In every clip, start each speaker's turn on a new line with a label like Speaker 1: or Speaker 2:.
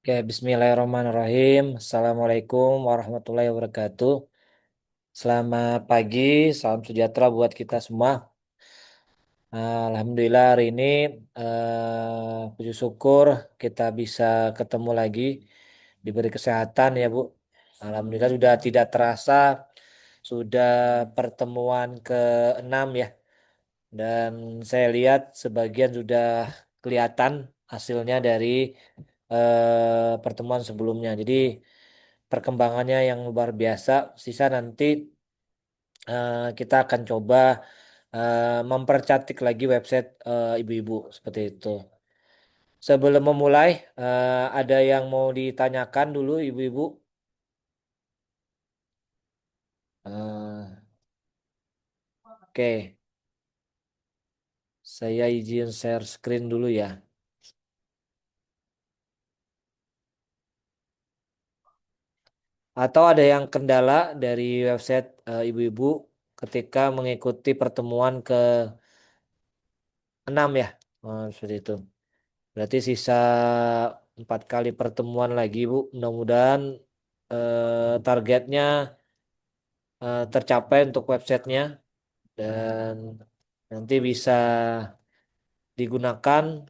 Speaker 1: Oke, Bismillahirrahmanirrahim. Assalamualaikum warahmatullahi wabarakatuh. Selamat pagi, salam sejahtera buat kita semua. Alhamdulillah hari ini puji syukur kita bisa ketemu lagi, diberi kesehatan ya Bu. Alhamdulillah sudah tidak terasa, sudah pertemuan ke-6 ya. Dan saya lihat sebagian sudah kelihatan hasilnya dari pertemuan sebelumnya. Jadi perkembangannya yang luar biasa. Sisa nanti kita akan coba mempercantik lagi website ibu-ibu seperti itu. Sebelum memulai, ada yang mau ditanyakan dulu ibu-ibu? Eh, oke, saya izin share screen dulu ya. Atau ada yang kendala dari website ibu-ibu ketika mengikuti pertemuan ke-6 ya? Seperti itu. Berarti sisa 4 kali pertemuan lagi, Bu. Mudah-mudahan targetnya tercapai untuk websitenya dan nanti bisa digunakan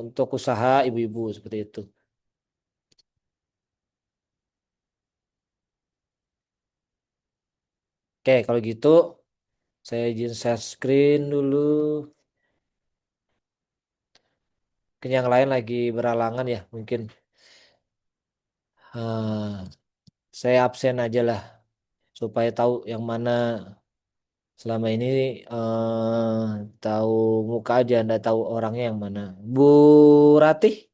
Speaker 1: untuk usaha ibu-ibu seperti itu. Oke, kalau gitu saya izin share screen dulu. Mungkin yang lain lagi beralangan ya, mungkin. Eh, saya absen aja lah supaya tahu yang mana selama ini tahu muka aja, ndak tahu orangnya yang mana. Bu Ratih,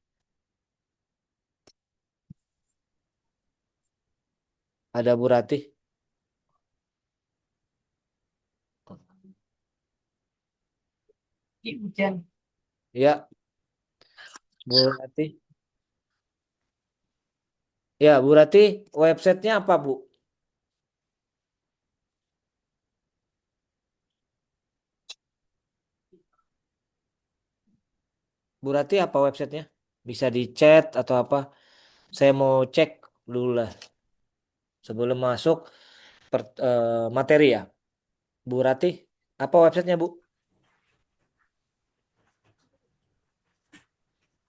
Speaker 1: ada Bu Ratih?
Speaker 2: Di hujan.
Speaker 1: Ya, Bu Ratih. Ya, Bu Ratih, websitenya apa Bu? Bu Ratih apa websitenya? Bisa di chat atau apa? Saya mau cek dulu lah sebelum masuk materi ya. Bu Ratih, apa websitenya Bu?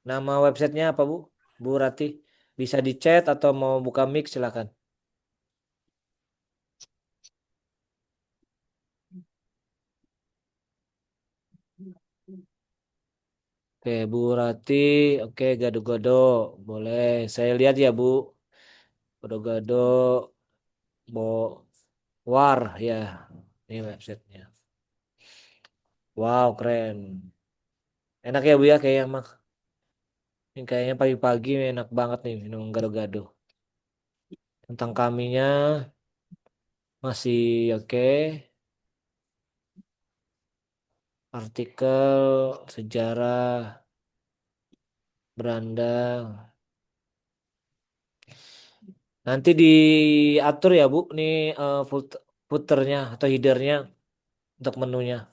Speaker 1: Nama websitenya apa Bu? Bu Ratih, bisa di chat atau mau buka mic silakan. Oke, Bu Rati, oke, gado-gado, boleh. Saya lihat ya, Bu. Gado-gado, Bo War, ya. Ini websitenya. Wow, keren. Enak ya, Bu ya, kayaknya mah. Ini kayaknya pagi-pagi enak banget nih minum gado-gado. Tentang kaminya masih oke. Artikel, sejarah, beranda. Nanti diatur ya, Bu, nih footernya atau headernya untuk menunya.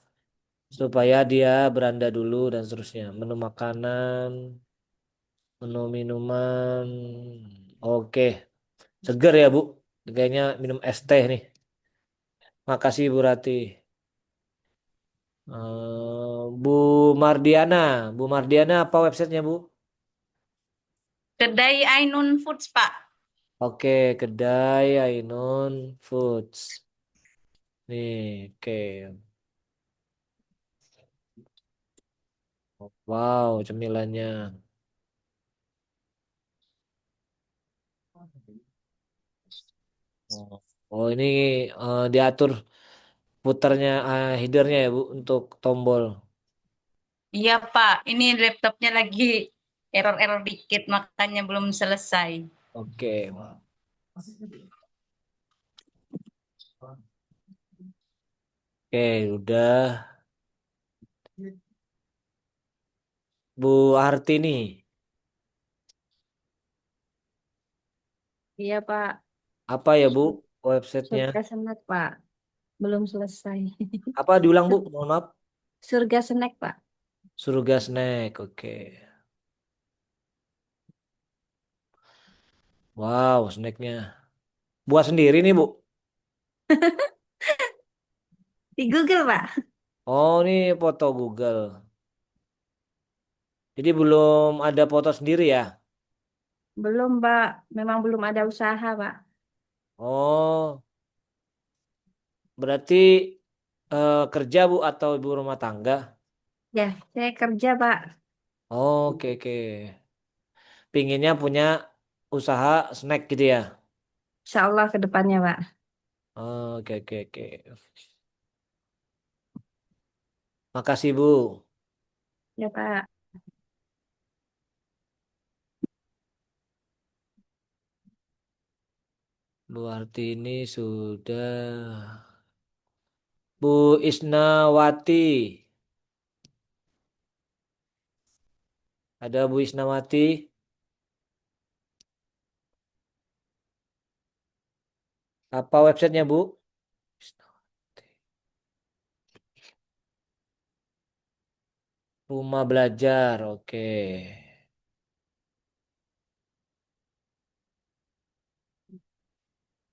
Speaker 1: Supaya dia beranda dulu dan seterusnya. Menu makanan, menu minuman. Oke, seger ya Bu. Kayaknya minum es teh nih. Makasih Bu Rati. Bu Mardiana, Bu Mardiana apa websitenya Bu?
Speaker 2: Kedai Ainun Foods, Pak.
Speaker 1: Oke, kedai Ainun Foods. Nih, oke. Wow, cemilannya. Oh, oh, ini diatur puternya, headernya ya Bu untuk tombol.
Speaker 2: Iya, Pak. Ini laptopnya lagi error-error dikit, makanya belum selesai.
Speaker 1: Oke. Oke, udah. Bu Hartini,
Speaker 3: Iya Pak,
Speaker 1: apa ya Bu
Speaker 3: Sur-
Speaker 1: websitenya?
Speaker 3: surga snack Pak, belum selesai.
Speaker 1: Apa diulang Bu?
Speaker 3: Sur-
Speaker 1: Mohon maaf.
Speaker 3: Surga snack Pak.
Speaker 1: Surga Snack, oke. Wow, snacknya. Buat sendiri nih, Bu.
Speaker 3: Di Google, Pak.
Speaker 1: Oh, ini foto Google. Jadi belum ada foto sendiri ya?
Speaker 3: Belum, Pak. Memang belum ada usaha, Pak.
Speaker 1: Oh, berarti kerja Bu atau ibu rumah tangga?
Speaker 3: Ya, saya kerja, Pak.
Speaker 1: Oke, oke. Pinginnya punya usaha snack gitu ya?
Speaker 3: Insya Allah ke depannya, Pak.
Speaker 1: Oke, oke, oke. Makasih Bu.
Speaker 3: Ya, Pak.
Speaker 1: Bu Artini sudah. Bu Isnawati. Ada Bu Isnawati. Apa websitenya Bu? Isnawati. Rumah belajar, oke.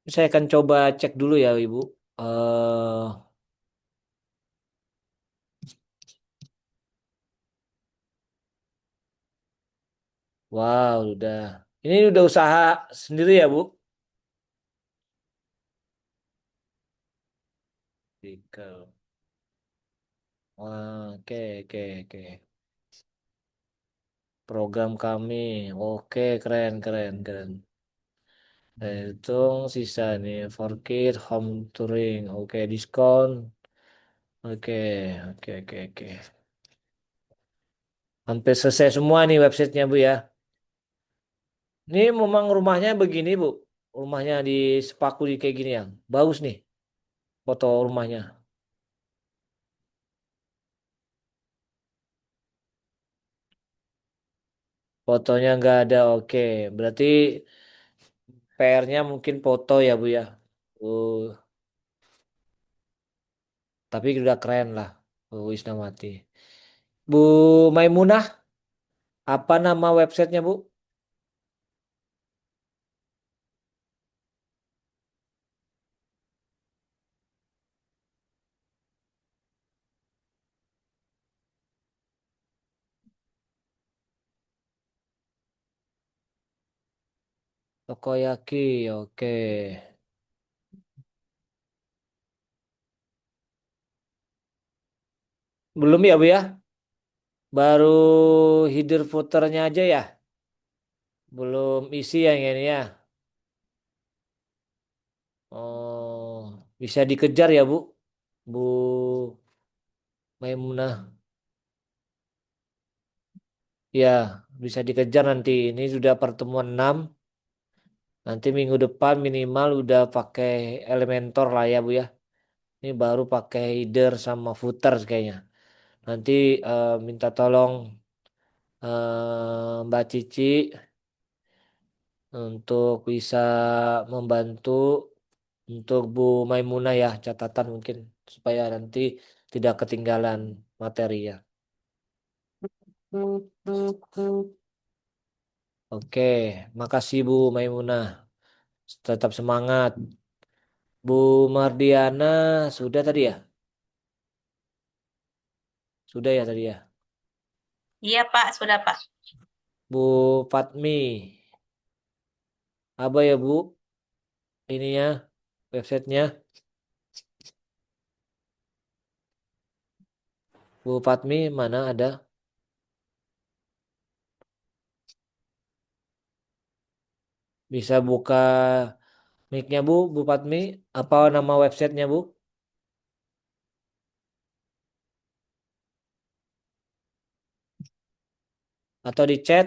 Speaker 1: Saya akan coba cek dulu ya Ibu. eh wow, udah. Ini udah usaha sendiri ya Bu? Artikel. Wah, oke, oke, oke. Program kami, oke, keren, keren, keren. Hitung sisa nih, for kid, home touring, oke, diskon, oke, oke, oke, oke. Hampir selesai semua nih websitenya Bu ya. Ini memang rumahnya begini Bu, rumahnya di sepaku di kayak gini ya. Bagus nih foto rumahnya. Fotonya nggak ada, oke. Berarti PR-nya mungkin foto ya Bu ya. Uh, tapi udah keren lah, Bu Wisnawati. Bu Maimunah, apa nama websitenya Bu? Tokoyaki, oke. Belum ya Bu ya? Baru header footernya aja ya? Belum isi yang ini ya? Oh, bisa dikejar ya Bu? Bu Maimunah. Ya, bisa dikejar nanti. Ini sudah pertemuan 6. Nanti minggu depan minimal udah pakai Elementor lah ya Bu ya. Ini baru pakai header sama footer kayaknya. Nanti minta tolong Mbak Cici untuk bisa membantu untuk Bu Maimunah ya catatan mungkin supaya nanti tidak ketinggalan materi ya. Oke, makasih Bu Maimunah. Tetap semangat. Bu Mardiana sudah tadi ya? Sudah ya tadi ya.
Speaker 2: Iya, Pak, sudah, Pak.
Speaker 1: Bu Fatmi, apa ya Bu? Ininya websitenya. Bu Fatmi mana ada? Bisa buka mic-nya Bu Fatmi. Apa nama websitenya Bu? Atau di chat?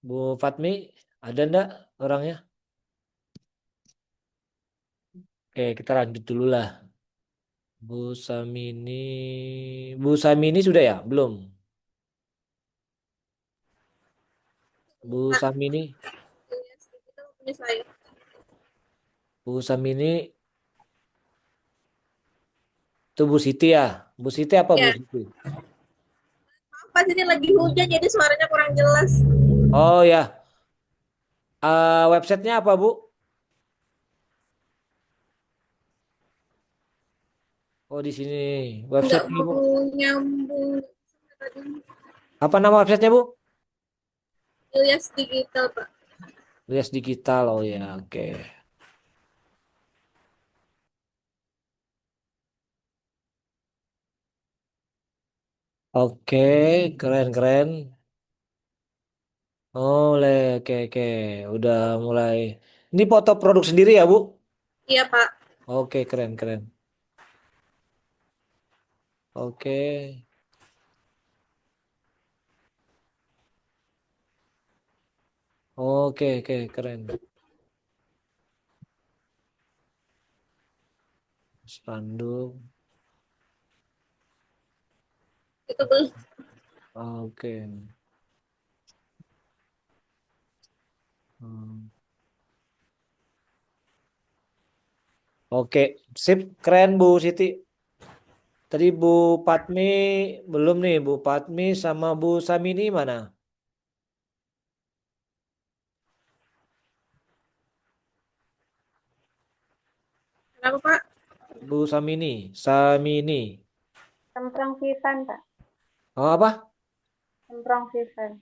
Speaker 1: Bu Fatmi, ada ndak orangnya? Oke, kita lanjut dulu lah. Bu Samini, Bu Samini sudah ya? Belum. Bu Samini, Bu Samini, itu Bu Siti ya? Bu Siti apa Bu
Speaker 3: Ya,
Speaker 1: Siti?
Speaker 4: pas ini lagi hujan jadi suaranya kurang jelas.
Speaker 1: Oh ya, websitenya apa Bu? Oh di sini
Speaker 4: Nggak
Speaker 1: websitenya Bu.
Speaker 4: mau nyambung tadi.
Speaker 1: Apa nama websitenya Bu?
Speaker 4: Ilyas Digital, Pak.
Speaker 1: Rias Digital. Oh ya, oke. Oke, keren-keren. Oh, oke oke. Udah mulai. Ini foto produk sendiri ya Bu?
Speaker 4: Iya, Pak.
Speaker 1: Oke, keren keren. Oke, oke oke keren. Spanduk.
Speaker 4: Itu belum.
Speaker 1: Oke. Hmm. Oke, sip, keren Bu Siti. Tadi Bu Patmi belum nih, Bu Patmi sama Bu Samini mana?
Speaker 4: Kenapa, Pak?
Speaker 1: Bu Samini, Samini.
Speaker 3: Semprong Vivan, Pak.
Speaker 1: Oh apa?
Speaker 3: Semprong Vivan.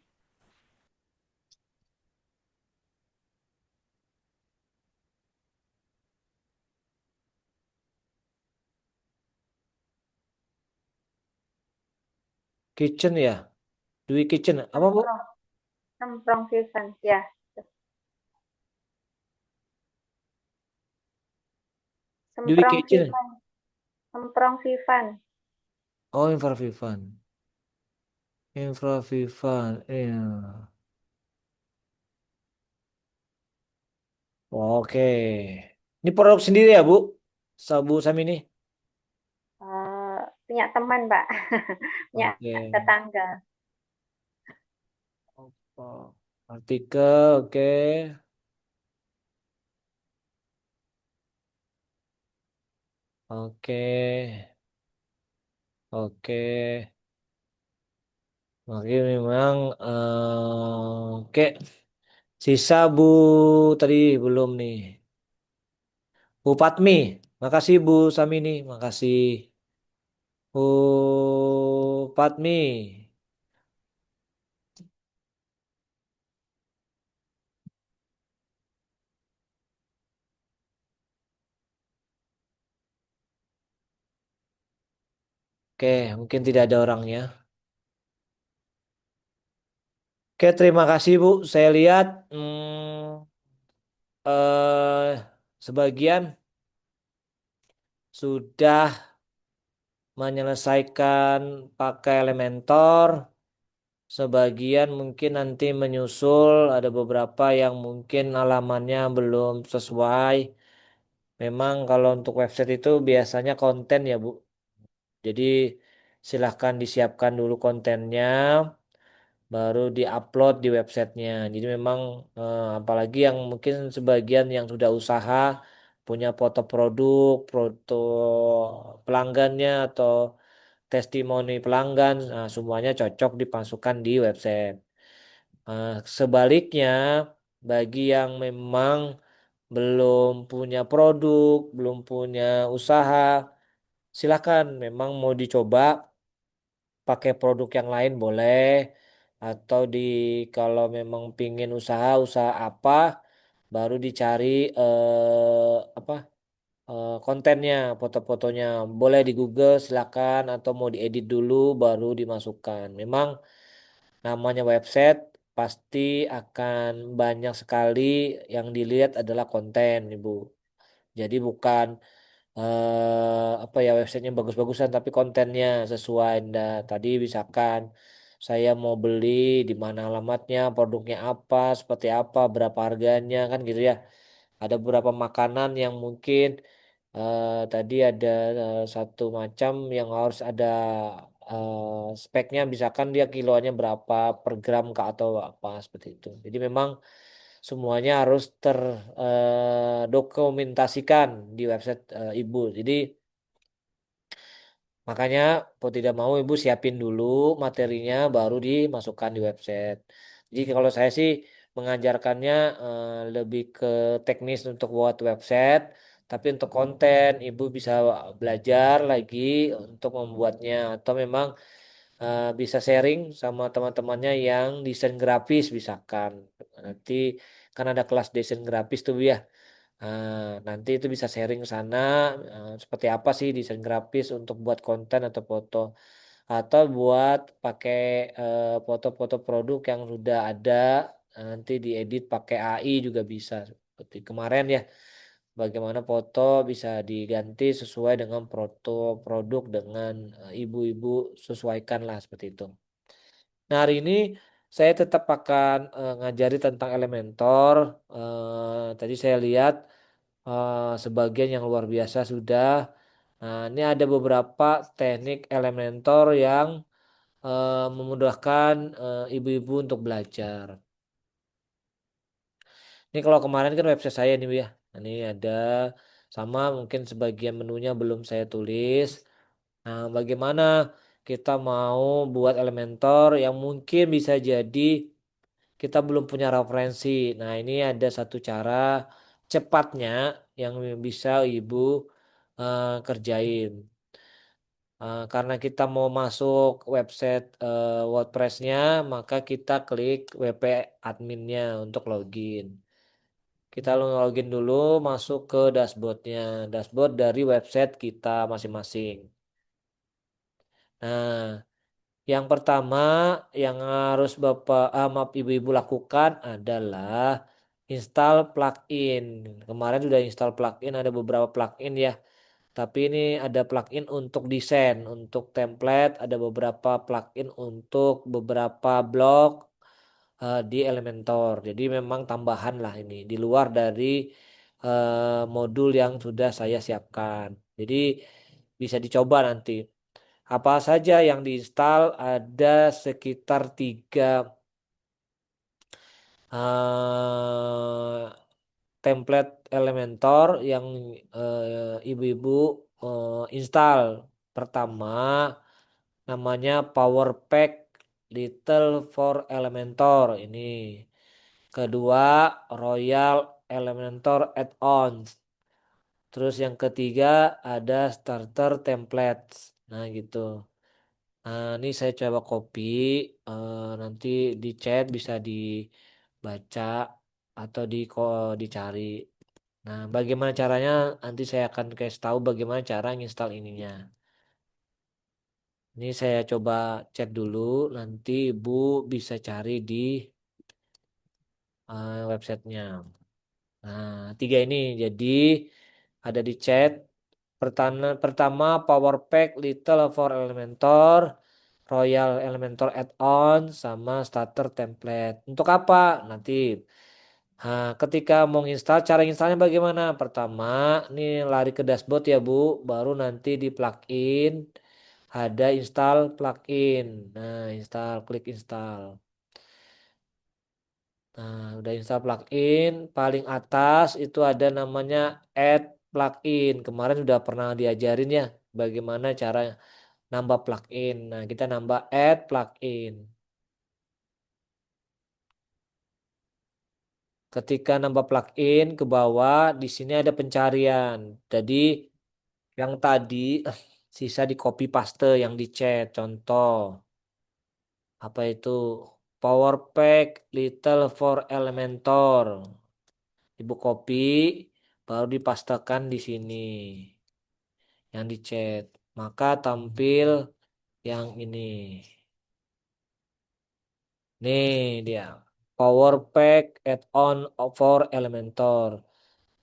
Speaker 1: Kitchen ya? Dwi Kitchen. Apa Bu?
Speaker 3: Semprong. Semprong Vivan. Ya.
Speaker 1: Dwi
Speaker 3: Semprong
Speaker 1: Kitchen.
Speaker 3: Vivan. Semprong Vivan.
Speaker 1: Oh, Infra Vivan. Infra Vivan. Iya. Oke. Ini produk sendiri ya, Bu? Sabu Samini.
Speaker 3: Punya teman, Pak. Punya
Speaker 1: Oke.
Speaker 3: tetangga.
Speaker 1: Oh, artikel, oke. Oke. Oke. Oke, memang oke. Sisa Bu tadi belum nih. Bu Patmi. Makasih Bu Samini. Makasih. Bu Patmi. Oke, mungkin tidak ada orangnya. Oke, terima kasih Bu. Saya lihat sebagian sudah menyelesaikan pakai Elementor. Sebagian mungkin nanti menyusul, ada beberapa yang mungkin halamannya belum sesuai. Memang kalau untuk website itu biasanya konten ya Bu. Jadi silahkan disiapkan dulu kontennya, baru diupload di websitenya. Jadi memang apalagi yang mungkin sebagian yang sudah usaha, punya foto produk, foto pelanggannya atau testimoni pelanggan, nah, semuanya cocok dimasukkan di website. Sebaliknya, bagi yang memang belum punya produk, belum punya usaha, silakan memang mau dicoba pakai produk yang lain boleh, atau kalau memang pingin usaha apa, baru dicari apa kontennya, foto-fotonya boleh di Google silakan, atau mau diedit dulu baru dimasukkan. Memang namanya website pasti akan banyak sekali yang dilihat adalah konten, Ibu. Jadi bukan apa ya websitenya bagus-bagusan tapi kontennya sesuai. Nah, tadi misalkan saya mau beli di mana alamatnya, produknya apa, seperti apa, berapa harganya kan gitu ya. Ada beberapa makanan yang mungkin tadi ada satu macam yang harus ada speknya, misalkan dia kilonya berapa per gram kah atau apa seperti itu. Jadi memang semuanya harus terdokumentasikan di website Ibu. Jadi Makanya mau tidak mau ibu siapin dulu materinya baru dimasukkan di website. Jadi kalau saya sih mengajarkannya lebih ke teknis untuk buat website, tapi untuk konten ibu bisa belajar lagi untuk membuatnya atau memang bisa sharing sama teman-temannya yang desain grafis misalkan. Nanti kan ada kelas desain grafis tuh Bu, ya. Nanti itu bisa sharing ke sana seperti apa sih desain grafis untuk buat konten atau foto atau buat pakai foto-foto produk yang sudah ada nanti diedit pakai AI juga bisa seperti kemarin ya bagaimana foto bisa diganti sesuai dengan foto produk dengan ibu-ibu sesuaikan lah seperti itu. Nah, hari ini saya tetap akan ngajari tentang Elementor. Tadi saya lihat sebagian yang luar biasa sudah. Nah, ini ada beberapa teknik Elementor yang memudahkan ibu-ibu untuk belajar. Ini kalau kemarin kan website saya nih Bu, ya. Ini ada sama mungkin sebagian menunya belum saya tulis. Nah, bagaimana kita mau buat Elementor yang mungkin bisa jadi kita belum punya referensi. Nah, ini ada satu cara cepatnya yang bisa ibu kerjain. Karena kita mau masuk website WordPress-nya, maka kita klik WP adminnya untuk login. Kita login dulu, masuk ke dashboardnya, dashboard dari website kita masing-masing. Nah, yang pertama yang harus maaf ibu-ibu lakukan adalah install plugin. Kemarin sudah install plugin, ada beberapa plugin ya. Tapi ini ada plugin untuk desain, untuk template, ada beberapa plugin untuk beberapa blog di Elementor. Jadi memang tambahan lah ini di luar dari modul yang sudah saya siapkan. Jadi bisa dicoba nanti. Apa saja yang diinstal ada sekitar 3 template Elementor yang ibu-ibu install. Pertama namanya Power Pack Little for Elementor ini. Kedua Royal Elementor Add-ons. Terus yang ketiga ada Starter Templates. Nah gitu. Nah, ini saya coba copy, nanti di chat bisa dibaca atau dicari. Nah, bagaimana caranya? Nanti saya akan kasih tahu bagaimana cara install ininya. Ini saya coba chat dulu, nanti Ibu bisa cari di websitenya. Nah, 3 ini jadi ada di chat. Pertama Power Pack Little for Elementor, Royal Elementor Add-on, sama Starter Template. Untuk apa? Nanti. Nah, ketika mau install, cara installnya bagaimana? Pertama, ini lari ke dashboard ya Bu, baru nanti di plugin ada install plugin. Nah, klik install. Nah, udah install plugin, paling atas itu ada namanya add plugin. Kemarin sudah pernah diajarin ya bagaimana cara nambah plugin. Nah, kita nambah add plugin. Ketika nambah plugin ke bawah, di sini ada pencarian. Jadi yang tadi sisa di copy paste yang di chat. Contoh apa itu? Power Pack Little for Elementor. Ibu copy baru dipastekan di sini yang di chat. Maka tampil yang ini. Nih dia. Power Pack Add-on for Elementor.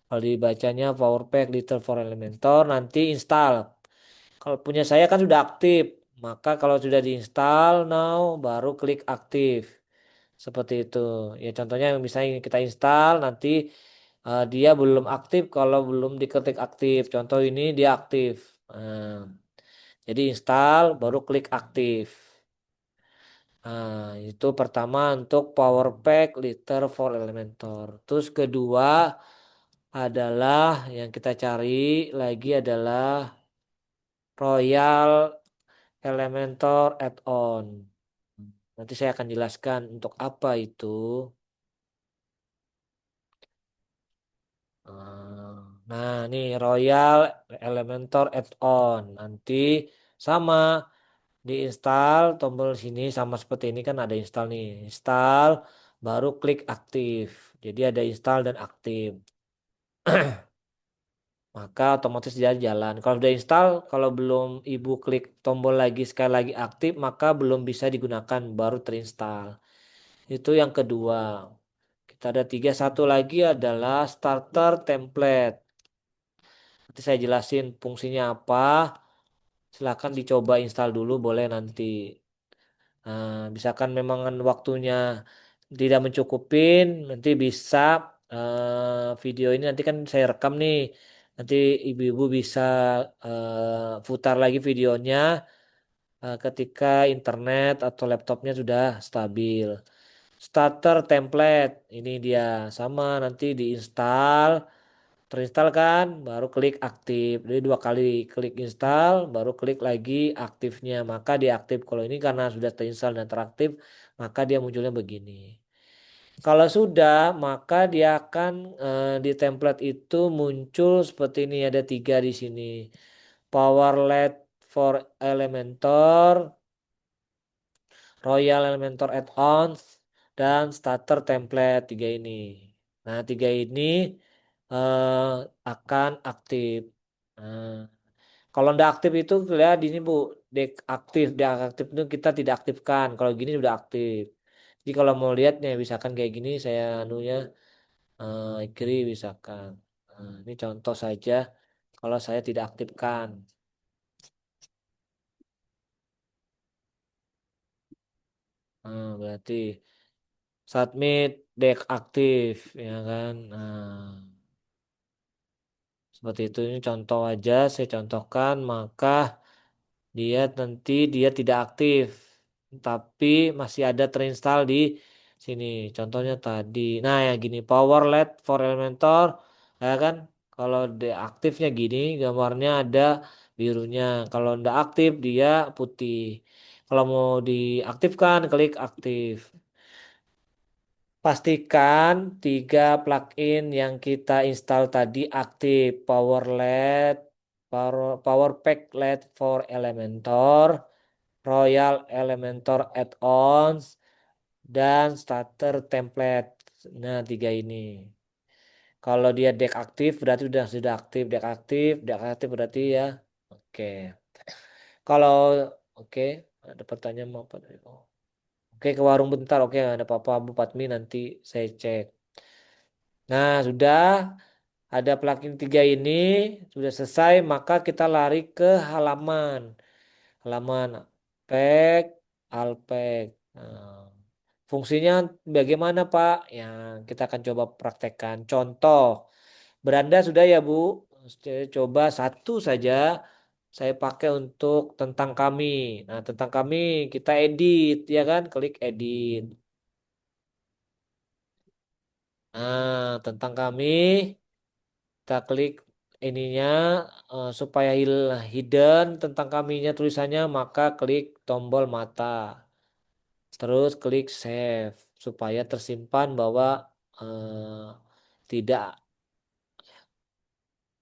Speaker 1: Kalau dibacanya Power Pack Little for Elementor nanti install. Kalau punya saya kan sudah aktif. Maka kalau sudah diinstal now baru klik aktif. Seperti itu. Ya contohnya misalnya kita install nanti dia belum aktif kalau belum diketik aktif. Contoh ini dia aktif. Nah, jadi install baru klik aktif. Nah, itu pertama untuk Power Pack Liter for Elementor. Terus kedua adalah yang kita cari lagi adalah Royal Elementor add-on. Nanti saya akan jelaskan untuk apa itu. Nah, ini Royal Elementor add-on. Nanti sama diinstal tombol sini sama seperti ini kan ada install nih. Install baru klik aktif. Jadi ada install dan aktif. Maka otomatis dia jalan. Kalau sudah install, kalau belum ibu klik tombol lagi sekali lagi aktif, maka belum bisa digunakan, baru terinstall. Itu yang kedua. Kita ada tiga, satu lagi adalah starter template. Nanti saya jelasin fungsinya apa. Silahkan dicoba install dulu, boleh nanti. Nah, misalkan memang waktunya tidak mencukupin, nanti bisa video ini nanti kan saya rekam nih. Nanti ibu-ibu bisa putar lagi videonya ketika internet atau laptopnya sudah stabil. Starter template ini dia sama nanti diinstal, terinstall kan, baru klik aktif. Jadi dua kali klik install, baru klik lagi aktifnya. Maka diaktif. Kalau ini karena sudah terinstall dan teraktif, maka dia munculnya begini. Kalau sudah, maka dia akan di template itu muncul seperti ini. Ada tiga di sini. Power LED for Elementor, Royal Elementor Add-ons, dan Starter Template. Tiga ini. Nah, tiga ini akan aktif. Nah, kalau tidak aktif itu lihat di sini Bu, dek aktif, dek aktif itu kita tidak aktifkan. Kalau gini sudah aktif. Jadi kalau mau lihatnya misalkan kayak gini saya anunya kiri misalkan. Nah, ini contoh saja kalau saya tidak aktifkan. Nah, berarti submit dek aktif ya kan. Nah, seperti itu ini contoh aja saya contohkan maka dia tidak aktif tapi masih ada terinstall di sini. Contohnya tadi. Nah, ya gini power LED for Elementor ya kan. Kalau aktifnya gini gambarnya ada birunya. Kalau ndak aktif dia putih. Kalau mau diaktifkan klik aktif. Pastikan tiga plugin yang kita install tadi aktif. Power LED, Power Pack LED for Elementor, Royal Elementor Add-ons, dan Starter Template. Nah, tiga ini. Kalau dia deck aktif berarti sudah aktif, deck aktif berarti ya. Oke. Kalau oke, ada pertanyaan mau apa? Oh. Oke, ke warung bentar. Oke, ada apa-apa Bu Patmi nanti saya cek. Nah, sudah ada plugin tiga ini sudah selesai, maka kita lari ke halaman. Halaman pack, alpack. Nah, fungsinya bagaimana Pak? Ya, kita akan coba praktekkan. Contoh, beranda sudah ya Bu. Saya coba satu saja saya pakai untuk tentang kami. Nah, tentang kami kita edit ya kan? Klik edit. Nah, tentang kami kita klik ininya supaya hidden tentang kaminya tulisannya maka klik tombol mata. Terus klik save supaya tersimpan bahwa eh, tidak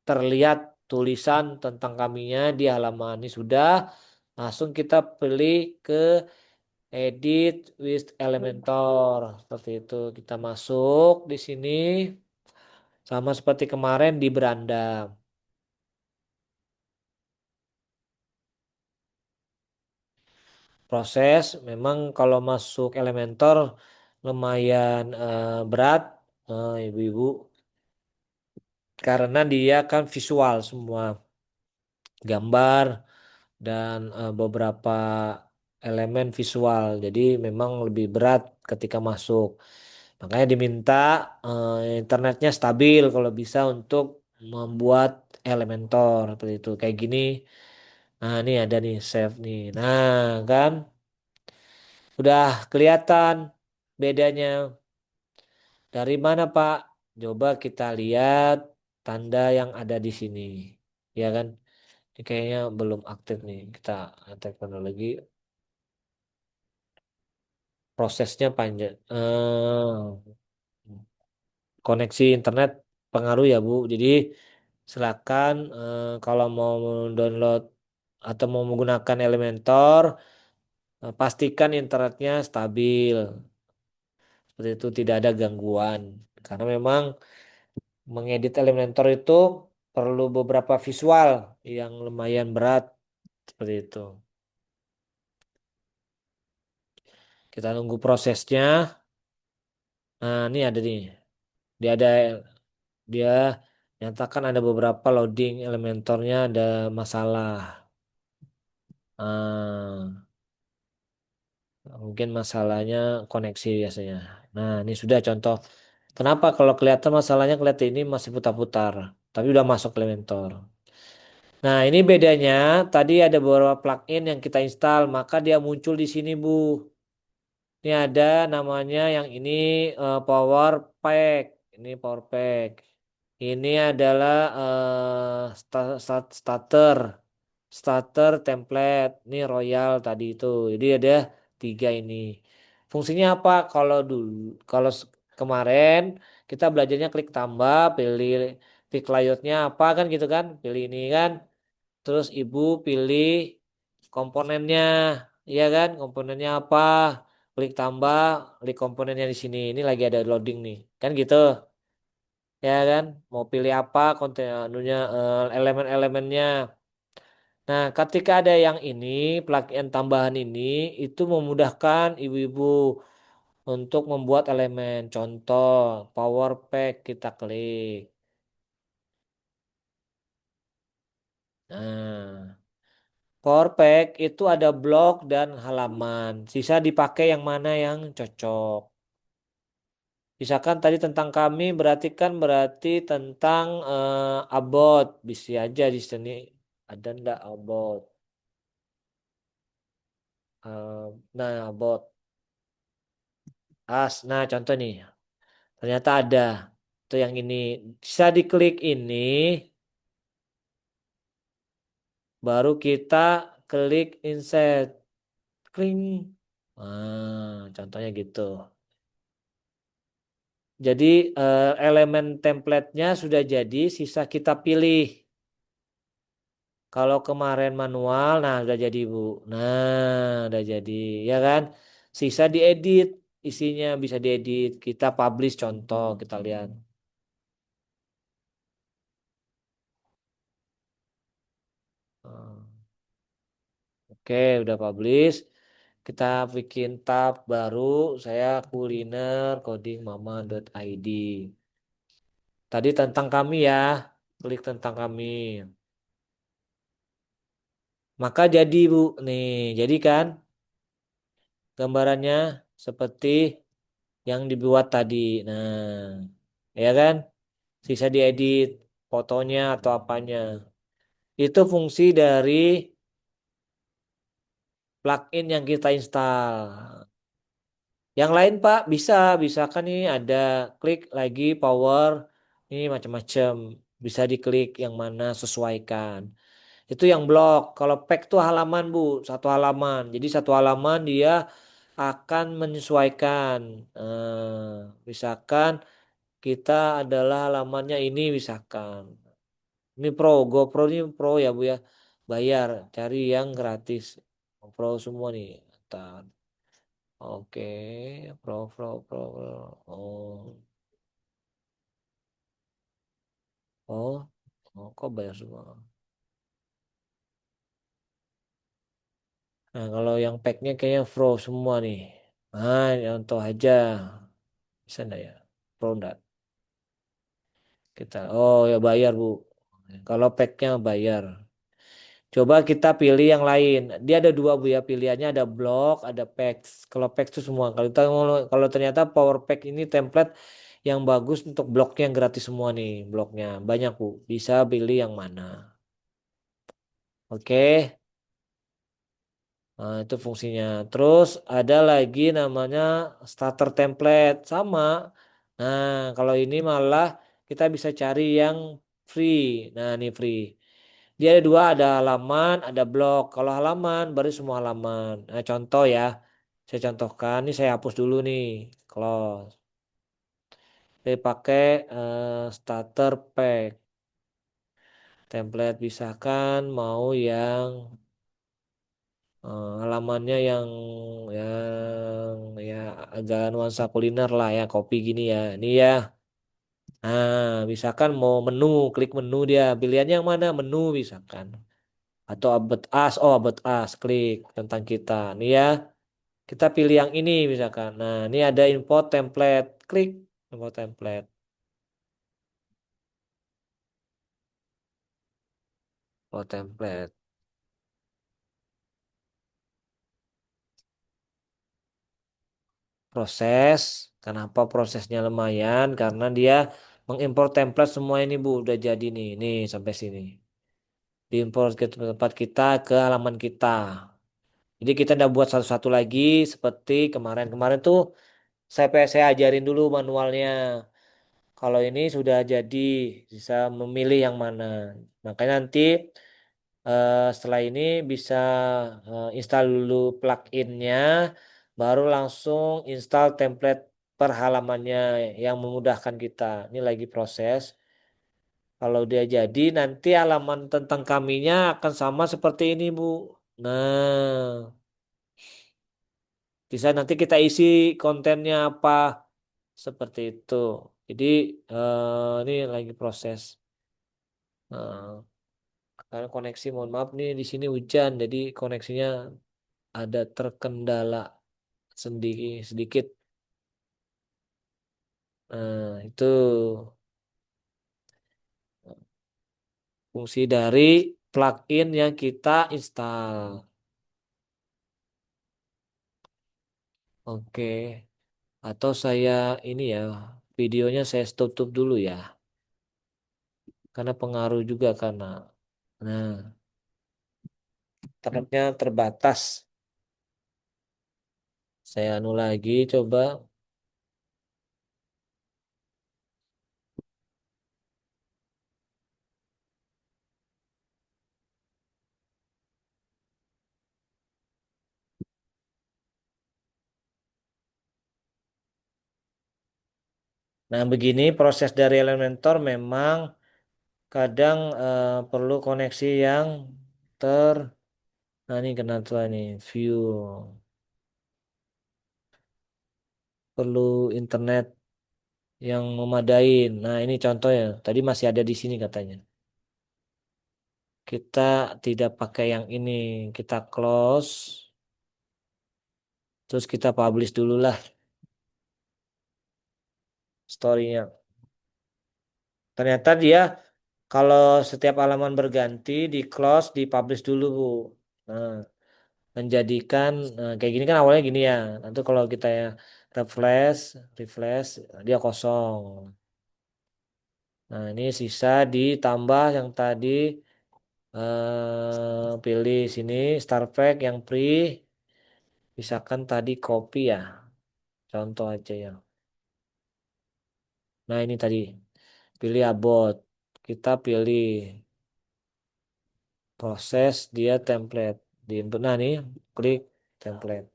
Speaker 1: terlihat tulisan tentang kaminya di halaman ini sudah. Langsung kita pilih ke edit with Elementor. Seperti itu kita masuk di sini sama seperti kemarin di beranda. Proses memang kalau masuk Elementor lumayan berat ibu-ibu karena dia kan visual semua gambar dan beberapa elemen visual jadi memang lebih berat ketika masuk makanya diminta internetnya stabil kalau bisa untuk membuat Elementor seperti itu kayak gini. Nah, ini ada nih save nih. Nah, kan udah kelihatan bedanya. Dari mana, Pak? Coba kita lihat tanda yang ada di sini. Ya kan? Ini kayaknya belum aktif nih. Kita aktifkan dulu lagi. Prosesnya panjang. Koneksi internet pengaruh ya Bu. Jadi silakan kalau mau download atau mau menggunakan Elementor, pastikan internetnya stabil. Seperti itu tidak ada gangguan. Karena memang mengedit Elementor itu perlu beberapa visual yang lumayan berat seperti itu. Kita nunggu prosesnya. Nah, ini ada nih. Dia nyatakan ada beberapa loading Elementornya ada masalah. Ah, mungkin masalahnya koneksi biasanya. Nah, ini sudah contoh. Kenapa kalau kelihatan masalahnya kelihatan ini masih putar-putar, tapi udah masuk Elementor. Nah, ini bedanya. Tadi ada beberapa plugin yang kita install, maka dia muncul di sini, Bu. Ini ada namanya yang ini Power Pack. Ini Power Pack. Ini adalah starter, template. Ini Royal tadi itu. Jadi ada tiga ini. Fungsinya apa? Kalau kemarin kita belajarnya klik tambah, pilih pick layoutnya apa kan gitu kan? Pilih ini kan. Terus ibu pilih komponennya, iya kan? Komponennya apa? Klik tambah, klik komponennya di sini. Ini lagi ada loading nih, kan gitu, ya kan? Mau pilih apa konten anunya elemen-elemennya. Nah, ketika ada yang ini plugin tambahan ini itu memudahkan ibu-ibu untuk membuat elemen. Contoh, Power Pack kita klik. Nah, Power Pack itu ada blok dan halaman. Sisa dipakai yang mana yang cocok. Misalkan tadi tentang kami berarti tentang about. Bisa aja di sini ada ndak about. Nah, about. Nah, contoh nih. Ternyata ada. Itu yang ini. Bisa diklik ini. Baru kita klik insert. Klik. Contohnya gitu. Jadi elemen template-nya sudah jadi, sisa kita pilih. Kalau kemarin manual, nah udah jadi Bu. Nah, udah jadi, ya kan? Sisa diedit, isinya bisa diedit. Kita publish contoh, kita lihat. Hmm. Oke, udah publish. Kita bikin tab baru. Saya kuliner codingmama.id. Tadi tentang kami ya. Klik tentang kami. Maka jadi Bu. Nih, jadi kan gambarannya seperti yang dibuat tadi. Nah, ya kan? Sisa diedit fotonya atau apanya. Itu fungsi dari plugin yang kita install. Yang lain Pak bisa kan nih ada klik lagi power ini macam-macam. Bisa diklik yang mana sesuaikan. Itu yang blok. Kalau pack tuh halaman Bu, satu halaman. Jadi satu halaman dia akan menyesuaikan. Misalkan kita adalah halamannya ini misalkan. Ini GoPro ini Pro ya Bu ya. Bayar, cari yang gratis. Pro semua nih. Ntar. Oke, Pro. Oh, oh, kok bayar semua? Nah, kalau yang packnya kayaknya Pro semua nih. Nah, contoh aja. Bisa enggak ya? Pro enggak? Oh ya bayar Bu. Kalau packnya bayar. Coba kita pilih yang lain. Dia ada dua Bu ya pilihannya ada block, ada packs. Kalau packs itu semua. Kalau ternyata power pack ini template yang bagus untuk bloknya yang gratis semua nih bloknya. Banyak Bu. Bisa pilih yang mana. Oke. Nah, itu fungsinya. Terus ada lagi namanya starter template sama. Nah, kalau ini malah kita bisa cari yang free. Nah, ini free. Dia ada dua, ada halaman, ada blog. Kalau halaman baru semua halaman. Nah, contoh ya, saya contohkan. Ini saya hapus dulu nih. Close. Saya pakai starter pack. Template pisahkan mau yang halamannya yang ya agak nuansa kuliner lah ya, kopi gini ya. Ini ya. Nah, misalkan mau menu, klik menu dia. Pilihannya yang mana? Menu misalkan. Atau about us, oh about us, klik tentang kita. Nih ya, kita pilih yang ini misalkan. Nah, ini ada import template, klik import template, import template. Proses, kenapa prosesnya lumayan? Karena dia mengimport template semua ini Bu, udah jadi nih sampai sini. Diimport ke tempat kita, ke halaman kita. Jadi kita udah buat satu-satu lagi seperti kemarin-kemarin tuh saya ajarin dulu manualnya. Kalau ini sudah jadi, bisa memilih yang mana. Makanya nanti setelah ini bisa install dulu pluginnya, baru langsung install template per halamannya yang memudahkan kita. Ini lagi proses. Kalau dia jadi, nanti halaman tentang kaminya akan sama seperti ini, Bu. Nah, bisa nanti kita isi kontennya apa seperti itu. Jadi ini lagi proses. Nah, karena koneksi, mohon maaf nih di sini hujan, jadi koneksinya ada terkendala sedikit. Nah, itu fungsi dari plugin yang kita install. Oke, atau saya ini ya, videonya saya tutup dulu ya, karena pengaruh juga karena, nah, internetnya terbatas. Saya anu lagi, coba. Nah, begini proses dari Elementor memang kadang perlu koneksi yang ter nah ini kena tuh nih view, perlu internet yang memadai. Nah, ini contohnya. Tadi masih ada di sini katanya. Kita tidak pakai yang ini. Kita close. Terus kita publish dulu lah story-nya. Ternyata dia kalau setiap halaman berganti di close, di publish dulu, Bu. Nah, menjadikan kayak gini kan awalnya gini ya. Nanti kalau kita ya refresh, refresh dia kosong. Nah, ini sisa ditambah yang tadi pilih sini Star Pack yang free. Misalkan tadi kopi ya. Contoh aja ya. Nah, ini tadi pilih abot. Kita pilih proses dia template. Di input nah nih klik template.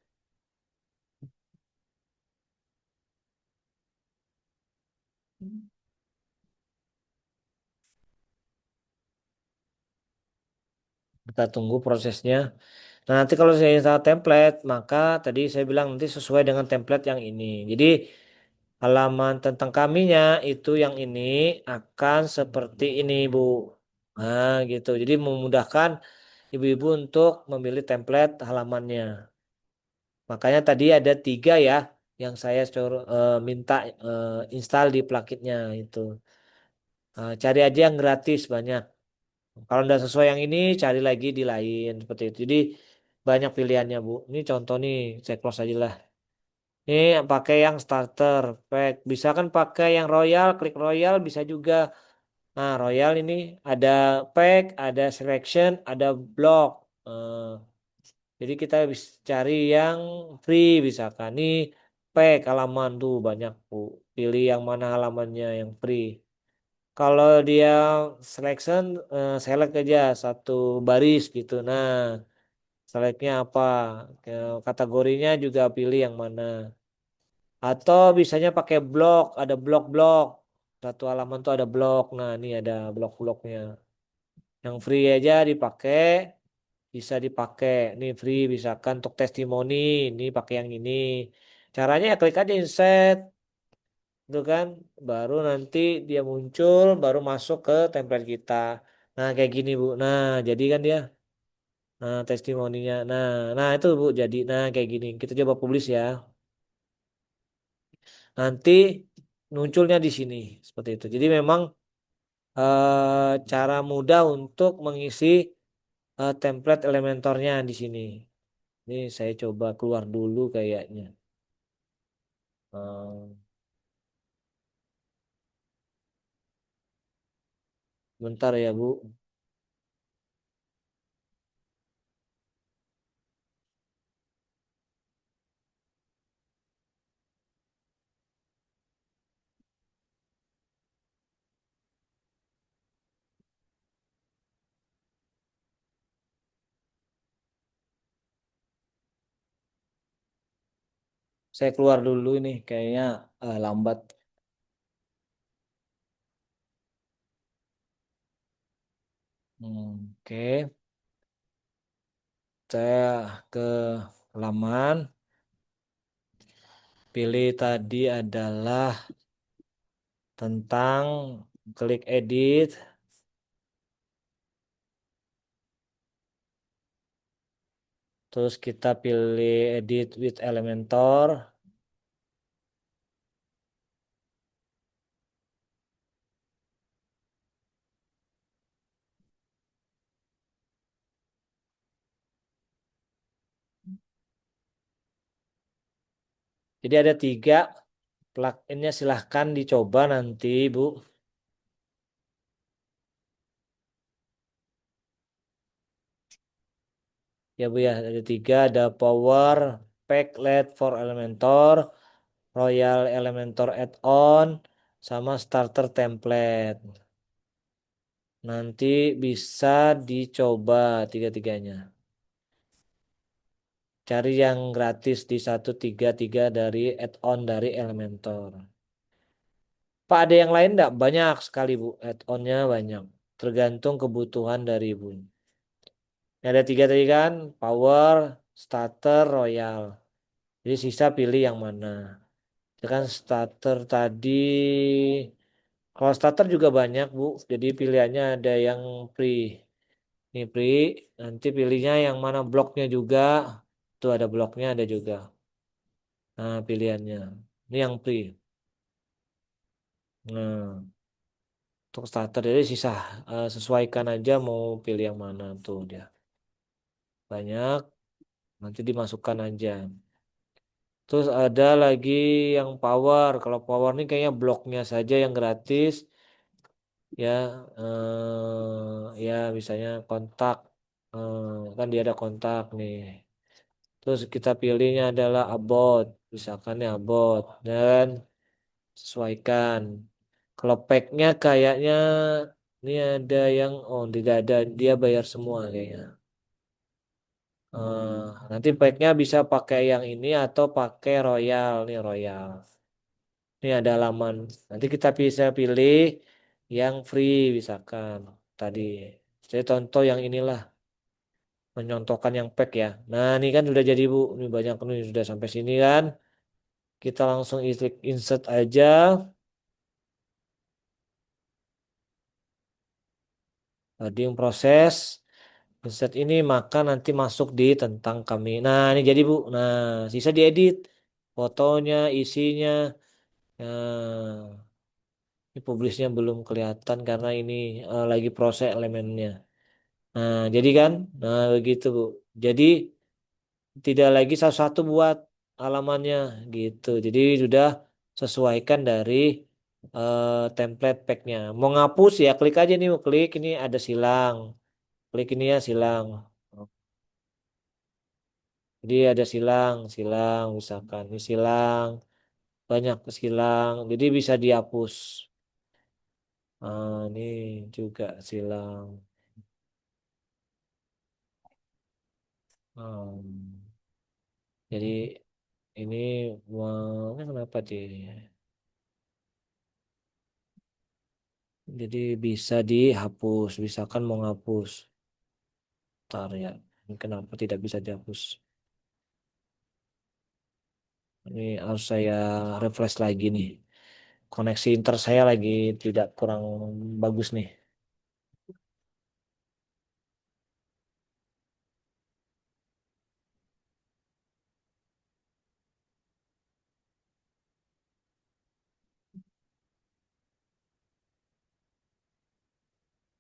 Speaker 1: Kita tunggu prosesnya. Nah, nanti kalau saya install template, maka tadi saya bilang nanti sesuai dengan template yang ini. Jadi halaman tentang kaminya itu yang ini akan seperti ini, Bu. Nah, gitu. Jadi memudahkan ibu-ibu untuk memilih template halamannya. Makanya tadi ada 3 ya yang saya minta install di plugin-nya itu. Cari aja yang gratis banyak. Kalau udah sesuai yang ini, cari lagi di lain seperti itu. Jadi banyak pilihannya, Bu. Ini contoh nih, saya close aja lah. Ini pakai yang starter pack. Bisa kan pakai yang royal, klik royal bisa juga. Nah, royal ini ada pack, ada selection, ada block. Jadi kita bisa cari yang free misalkan. Ini pack halaman tuh banyak, Bu. Pilih yang mana halamannya yang free. Kalau dia selection, select aja satu baris gitu. Nah, selectnya apa? Kategorinya juga pilih yang mana. Atau bisanya pakai blok, ada blok-blok. Satu halaman tuh ada blok. Nah, ini ada blok-bloknya. Yang free aja dipakai, bisa dipakai. Ini free, misalkan untuk testimoni, ini pakai yang ini. Caranya ya klik aja insert, itu kan. Baru nanti dia muncul, baru masuk ke template kita. Nah, kayak gini, Bu. Nah, jadi kan dia. Nah, testimoninya. Nah itu Bu, jadi. Nah, kayak gini. Kita coba publish ya. Nanti munculnya di sini seperti itu. Jadi memang cara mudah untuk mengisi template Elementornya di sini. Ini saya coba keluar dulu kayaknya. Eh, Bentar ya Bu. Saya keluar dulu ini kayaknya lambat. Oke. Saya ke halaman. Pilih tadi adalah tentang klik edit. Terus kita pilih edit with Elementor. Jadi ada 3 pluginnya, silahkan dicoba nanti Bu. Ya Bu ya, ada 3, ada Power Pack LED for Elementor, Royal Elementor Add-on, sama Starter Template. Nanti bisa dicoba 3-tiganya. Cari yang gratis di 133 dari add-on dari Elementor. Pak, ada yang lain enggak? Banyak sekali Bu, add-onnya banyak. Tergantung kebutuhan dari Ibu. Ada 3 tadi kan, Power, Starter, Royal. Jadi sisa pilih yang mana. Itu kan starter tadi. Kalau starter juga banyak Bu. Jadi pilihannya ada yang free. Ini free. Nanti pilihnya yang mana bloknya juga. Tuh ada bloknya ada juga. Nah pilihannya. Ini yang free. Nah untuk starter jadi sisa. Sesuaikan aja mau pilih yang mana tuh dia. Banyak. Nanti dimasukkan aja. Terus ada lagi yang power. Kalau power ini kayaknya bloknya saja yang gratis. Ya, ya misalnya kontak. Kan dia ada kontak nih. Terus kita pilihnya adalah about. Misalkan ya about. Dan sesuaikan. Kalau packnya kayaknya ini ada yang, oh tidak ada. Dia bayar semua kayaknya. Eh, Nanti packnya bisa pakai yang ini atau pakai royal. Nih royal. Ini ada halaman. Nanti kita bisa pilih yang free misalkan tadi. Saya contoh yang inilah, menyontohkan yang pack ya. Nah, ini kan sudah jadi Bu. Ini banyak nih sudah sampai sini kan. Kita langsung klik insert aja. Tadi yang proses insert ini maka nanti masuk di tentang kami. Nah, ini jadi Bu. Nah, sisa diedit fotonya, isinya. Nah, ini publishnya belum kelihatan karena ini lagi proses elemennya. Nah, jadi kan, nah begitu Bu. Jadi tidak lagi satu-satu buat halamannya gitu. Jadi sudah sesuaikan dari template packnya. Mau ngapus ya klik aja nih, klik ini ada silang. Klik ini ya silang. Jadi ada silang, silang misalkan ini silang, banyak silang. Jadi bisa dihapus. Ini juga silang. Hmm, jadi ini ini kenapa dia? Jadi bisa dihapus, misalkan mau ngapus. Ntar ya, ini kenapa tidak bisa dihapus? Ini harus saya refresh lagi nih. Koneksi inter saya lagi tidak kurang bagus nih.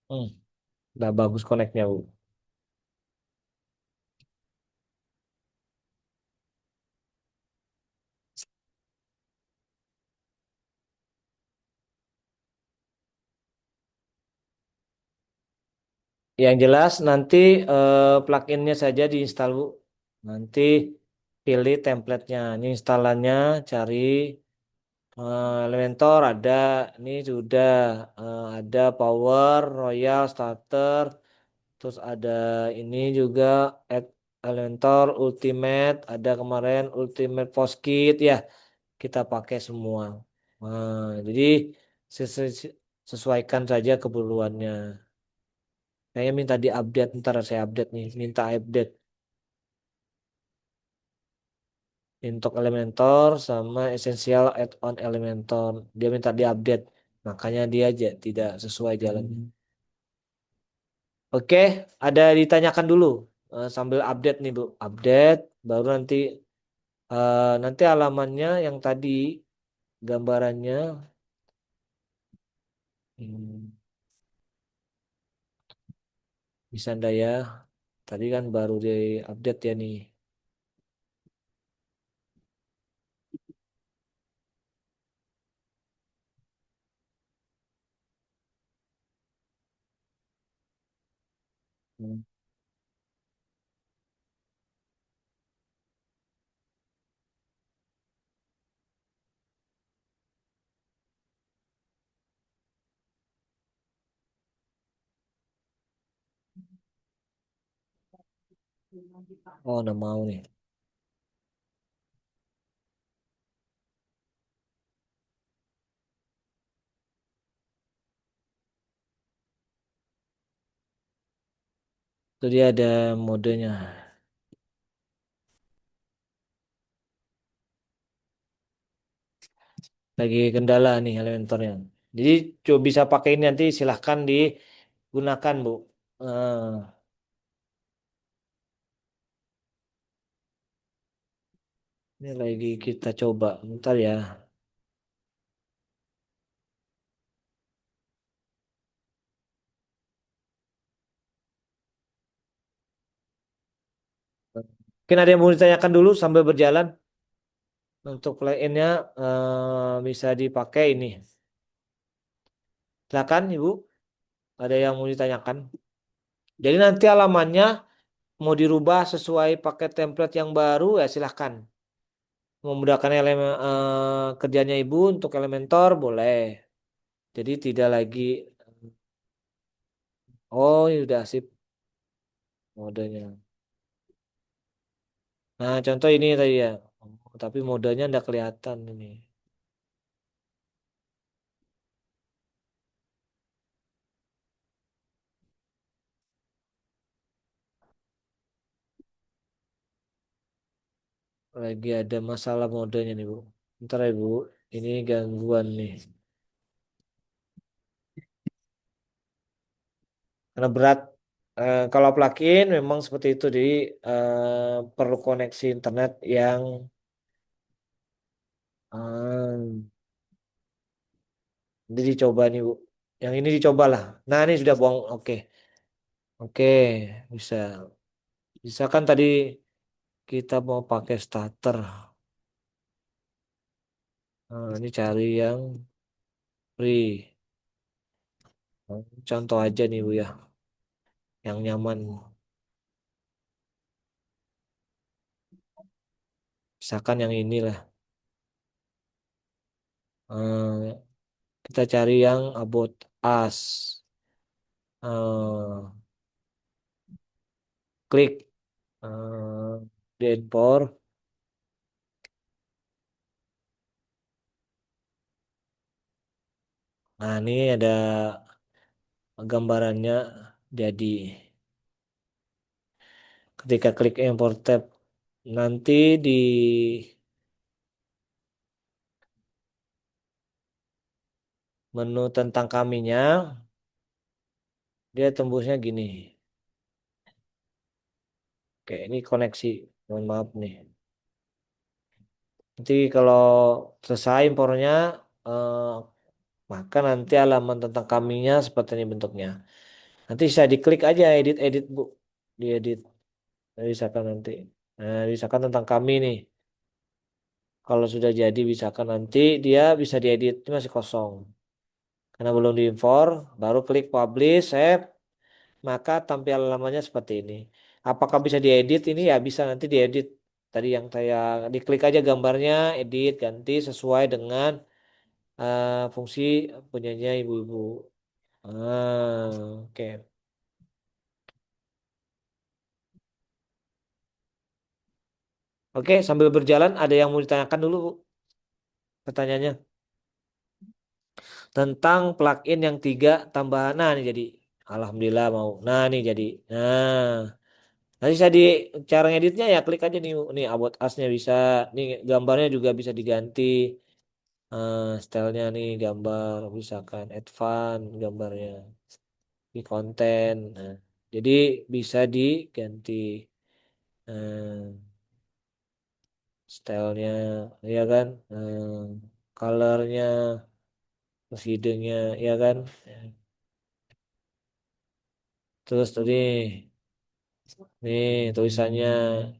Speaker 1: Hmm, udah bagus koneknya, Bu. Yang jelas nanti pluginnya saja diinstal, Bu. Nanti pilih templatenya. Ini instalannya cari Elementor ada, ini sudah ada Power, Royal, Starter, terus ada ini juga Add Elementor, Ultimate, ada kemarin Ultimate Post Kit ya, kita pakai semua. Jadi sesuaikan saja keperluannya. Saya minta diupdate, ntar saya update nih, minta update untuk Elementor sama Essential Add-on Elementor. Dia minta diupdate, makanya dia aja tidak sesuai jalannya. Oke, ada ditanyakan dulu sambil update nih Bu. Update, baru nanti halamannya yang tadi gambarannya hmm, bisa ndak ya? Tadi kan baru di update ya nih. Hmm. Oh, udah mau nih. Itu dia ada modenya. Lagi kendala nih Elementornya. Jadi coba bisa pakai ini nanti silahkan digunakan Bu. Eh, ini lagi kita coba. Bentar ya. Mungkin ada yang mau ditanyakan dulu sambil berjalan. Untuk plugin-nya bisa dipakai ini. Silakan Ibu, ada yang mau ditanyakan. Jadi nanti halamannya mau dirubah sesuai pakai template yang baru ya silahkan. Memudahkan elemen kerjanya Ibu untuk Elementor boleh. Jadi tidak lagi oh ini udah sip modenya. Nah contoh ini tadi ya. Oh, tapi modenya tidak kelihatan ini. Lagi ada masalah modenya nih Bu. Ntar ya Bu, ini gangguan nih. Karena berat kalau plugin memang seperti itu jadi perlu koneksi internet yang jadi dicoba nih Bu. Yang ini dicoba lah. Nah ini sudah bohong. Oke, oke bisa. Bisa kan tadi kita mau pakai starter. Nah, ini cari yang free. Contoh aja nih Bu ya, yang nyaman. Misalkan yang inilah. Eh, kita cari yang about. as. Eh, Klik di impor. Nah, ini ada gambarannya jadi ketika klik import tab nanti di menu tentang kaminya dia tembusnya gini. Oke, ini koneksi. Mohon maaf nih. Nanti kalau selesai impornya eh, maka nanti halaman tentang kaminya seperti ini bentuknya. Nanti bisa diklik aja edit-edit Bu. Diedit. Nah, misalkan nanti. Nah, misalkan tentang kami nih. Kalau sudah jadi misalkan nanti dia bisa diedit. Ini masih kosong. Karena belum diimpor, baru klik publish, save, maka tampilan lamanya seperti ini. Apakah bisa diedit? Ini ya bisa nanti diedit. Tadi yang saya diklik aja gambarnya, edit, ganti sesuai dengan fungsi punyanya ibu-ibu. Oke. Oke, sambil berjalan ada yang mau ditanyakan dulu, Bu, pertanyaannya. Tentang plugin yang 3 tambahan. Nah, ini jadi. Alhamdulillah mau. Nah, ini jadi. Nah. Nanti saya di cara ngeditnya ya klik aja nih, nih about us-nya bisa, nih gambarnya juga bisa diganti, stylenya nih gambar misalkan advance gambarnya di konten, nah, jadi bisa diganti eh, stylenya, ya kan, colornya, terus hidungnya, ya kan, terus tadi nih tulisannya,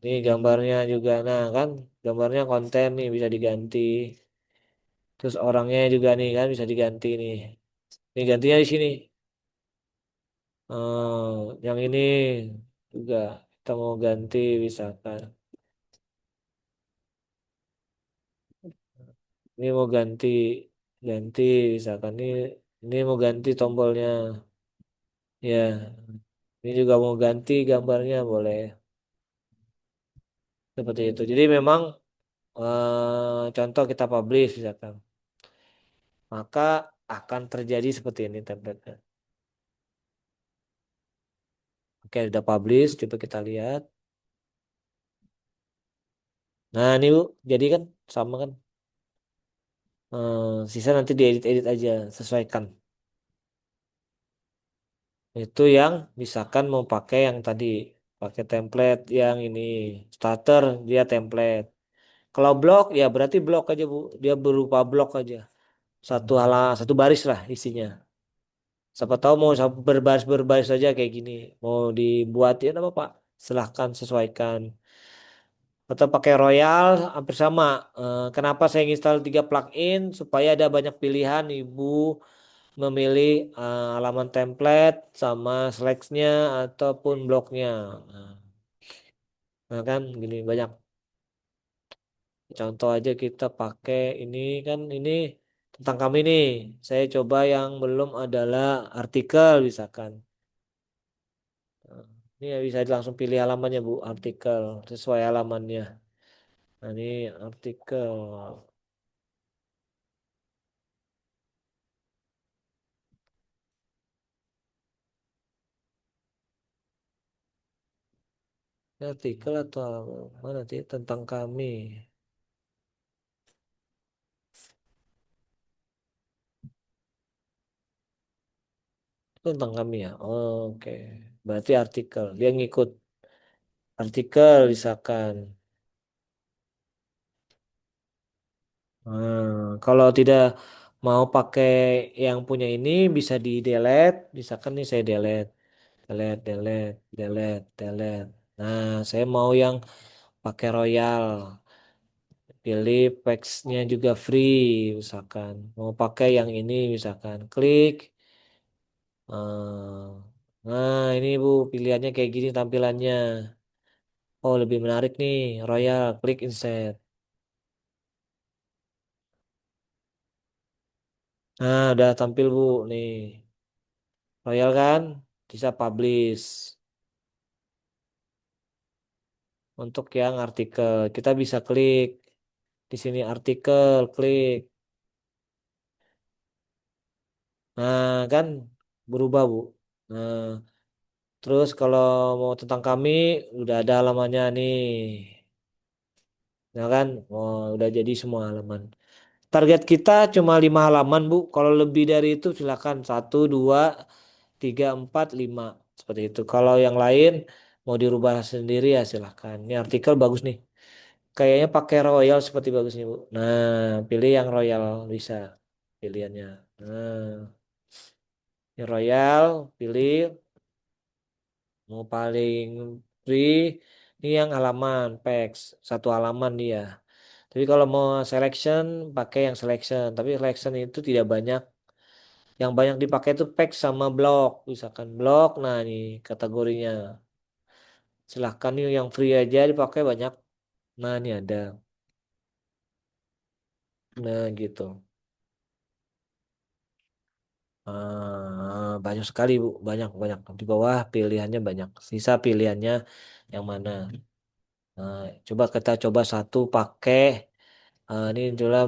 Speaker 1: nih gambarnya juga, nah kan gambarnya konten nih bisa diganti. Terus orangnya juga nih kan bisa diganti nih. Ini gantinya di sini. Yang ini juga kita mau ganti misalkan. Ini mau ganti ganti misalkan ini mau ganti tombolnya. Ya, ini juga mau ganti gambarnya boleh seperti itu. Jadi memang contoh kita publish misalkan, maka akan terjadi seperti ini template-nya. Oke, udah publish, coba kita lihat. Nah, ini Bu, jadi kan sama kan? Sisa nanti diedit-edit aja, sesuaikan. Itu yang misalkan mau pakai yang tadi, pakai template yang ini starter dia template. Kalau blok ya berarti blok aja Bu, dia berupa blok aja. Satu baris lah isinya. Siapa tahu mau berbaris-berbaris saja kayak gini, mau dibuatin apa Pak? Silahkan sesuaikan. Atau pakai Royal hampir sama. Kenapa saya install 3 plugin supaya ada banyak pilihan Ibu memilih halaman template sama slides-nya ataupun blognya. Nah, nah kan gini banyak contoh aja kita pakai ini kan ini tentang kami nih. Saya coba yang belum adalah artikel misalkan. Nah, ini ya bisa langsung pilih halamannya Bu, artikel sesuai halamannya. Nah, ini artikel. Ini artikel atau mana sih tentang kami? Tentang kami ya. Oh, oke. Berarti artikel. Dia ngikut artikel misalkan. Kalau tidak mau pakai yang punya ini bisa di delete. Misalkan nih saya delete, delete, delete, delete, delete. Nah, saya mau yang pakai Royal. Pilih packsnya juga free misalkan. Mau pakai yang ini misalkan. Klik. eh, Nah, ini Bu pilihannya kayak gini tampilannya. Oh, lebih menarik nih. Royal, klik insert. Nah, udah tampil Bu nih. Royal kan, bisa publish. Untuk yang artikel, kita bisa klik di sini artikel, klik. Nah, kan berubah, Bu. Nah, terus kalau mau tentang kami, udah ada halamannya nih. Nah kan, oh, udah jadi semua halaman. Target kita cuma 5 halaman, Bu. Kalau lebih dari itu silakan 1, 2, 3, 4, 5. Seperti itu. Kalau yang lain mau dirubah sendiri ya silahkan. Ini artikel bagus nih. Kayaknya pakai royal seperti bagus nih, Bu. Nah, pilih yang royal bisa pilihannya. Nah, yang royal pilih mau paling free ini yang halaman text 1 halaman dia. Tapi kalau mau selection pakai yang selection. Tapi selection itu tidak banyak. Yang banyak dipakai itu text sama blog. Misalkan blog, nah ini kategorinya. Silahkan nih yang free aja dipakai banyak. Nah ini ada. Nah gitu. Banyak sekali Bu, banyak banyak di bawah pilihannya banyak. Sisa pilihannya yang mana? Nah, coba kita coba satu pakai ini adalah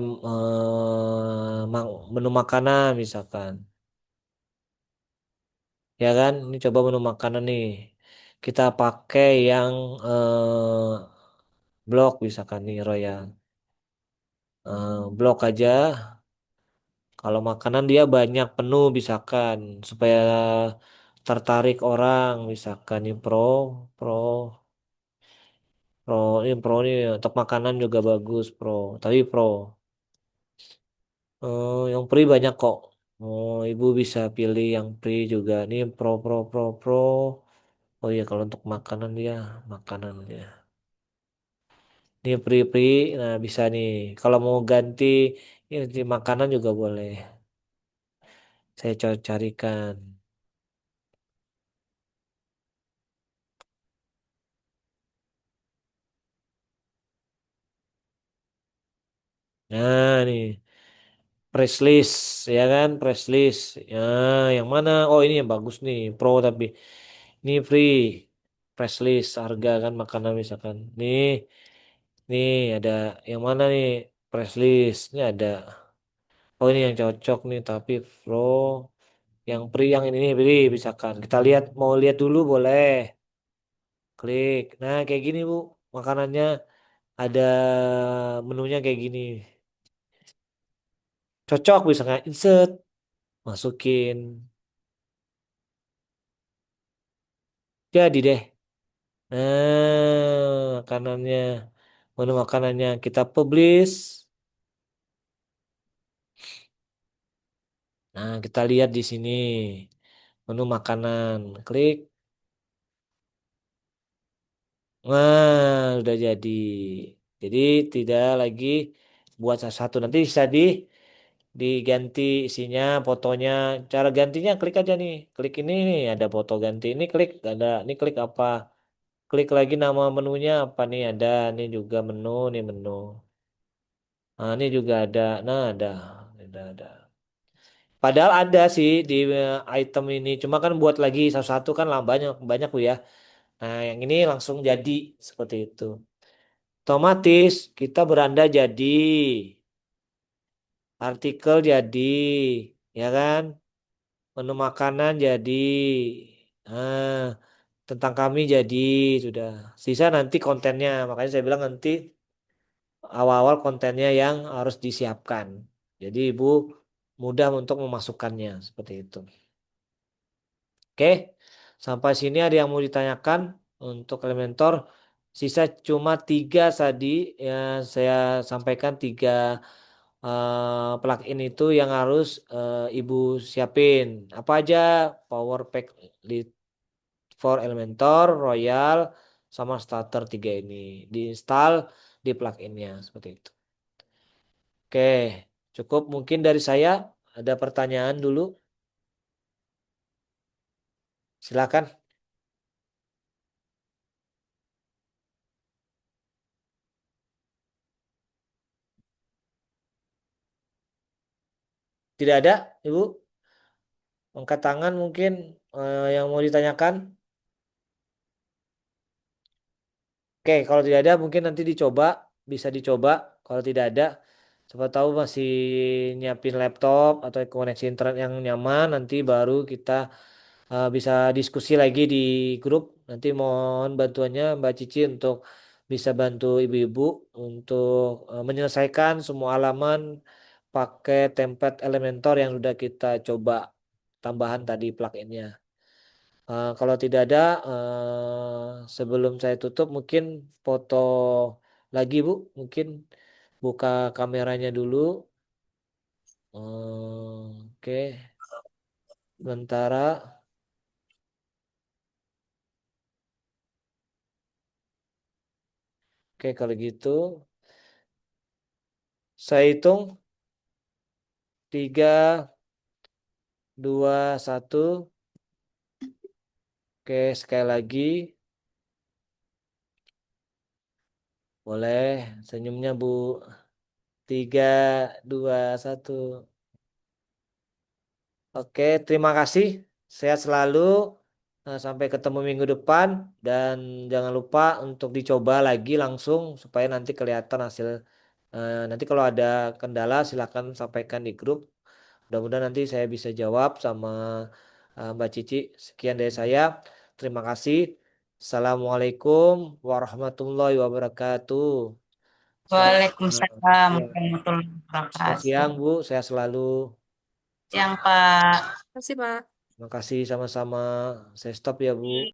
Speaker 1: menu makanan misalkan, ya kan? Ini coba menu makanan nih. Kita pakai yang blok misalkan nih Royal. Blok aja. Kalau makanan dia banyak penuh misalkan supaya tertarik orang misalkan ini pro pro ini pro ini untuk makanan juga bagus pro tapi pro yang free banyak kok. Oh ibu bisa pilih yang free juga nih pro. Oh iya kalau untuk makanan dia ini free nah bisa nih kalau mau ganti ini di makanan juga boleh saya carikan. Nah nih press list ya kan press list ya yang mana oh ini yang bagus nih pro tapi ini free press list harga kan makanan misalkan nih ada yang mana nih press list ini ada oh ini yang cocok nih tapi pro yang free yang ini nih free misalkan kita lihat mau lihat dulu boleh klik nah kayak gini Bu makanannya ada menunya kayak gini cocok misalkan insert masukin jadi deh. Makanannya, menu makanannya kita publish. Nah, kita lihat di sini menu makanan. Klik. Nah, udah jadi. Jadi tidak lagi buat satu. Nanti bisa diganti isinya, fotonya. Cara gantinya klik aja nih. Klik ini nih, ada foto ganti. Ini klik ada. Ini klik apa? Klik lagi nama menunya apa nih ada. Ini juga menu, nih menu. Nah, ini juga ada. Nah, ada. Padahal ada sih di item ini, cuma kan buat lagi satu-satu kan lah banyak banyak Bu ya. Nah, yang ini langsung jadi seperti itu. Otomatis kita beranda jadi, artikel jadi, ya kan? Menu makanan jadi, nah, tentang kami jadi sudah. Sisa nanti kontennya, makanya saya bilang nanti awal-awal kontennya yang harus disiapkan. Jadi Ibu mudah untuk memasukkannya seperti itu. Oke, sampai sini ada yang mau ditanyakan untuk Elementor. Sisa cuma 3 tadi ya saya sampaikan 3 plugin itu yang harus Ibu siapin. Apa aja? Power Pack Lead for Elementor, Royal, sama Starter 3 ini. Diinstal di pluginnya seperti itu. Oke, cukup mungkin dari saya. Ada pertanyaan dulu? Silakan. Tidak ada, Ibu? Angkat tangan mungkin yang mau ditanyakan. Oke, kalau tidak ada mungkin nanti dicoba, bisa dicoba. Kalau tidak ada, siapa tahu masih nyiapin laptop atau koneksi internet yang nyaman, nanti baru kita bisa diskusi lagi di grup. Nanti mohon bantuannya Mbak Cici untuk bisa bantu ibu-ibu untuk menyelesaikan semua halaman pakai template Elementor yang sudah kita coba tambahan tadi pluginnya. Kalau tidak ada, sebelum saya tutup mungkin foto lagi Bu, mungkin buka kameranya dulu. Oke, sementara. Oke, kalau gitu saya hitung 3, 2, 1. Oke, sekali lagi. Boleh senyumnya Bu. 3, 2, 1. Oke, terima kasih. Sehat selalu. Sampai ketemu minggu depan. Dan jangan lupa untuk dicoba lagi langsung supaya nanti kelihatan hasil. Nanti kalau ada kendala silahkan sampaikan di grup. Mudah-mudahan nanti saya bisa jawab sama Mbak Cici. Sekian dari saya. Terima kasih. Assalamualaikum warahmatullahi wabarakatuh. Selamat,
Speaker 2: Waalaikumsalam
Speaker 1: ya,
Speaker 2: warahmatullahi
Speaker 1: selamat
Speaker 2: wabarakatuh.
Speaker 1: siang Bu. Sehat selalu.
Speaker 2: Siang, Pak.
Speaker 4: Terima kasih, Pak.
Speaker 1: Terima kasih sama-sama. Saya stop ya Bu.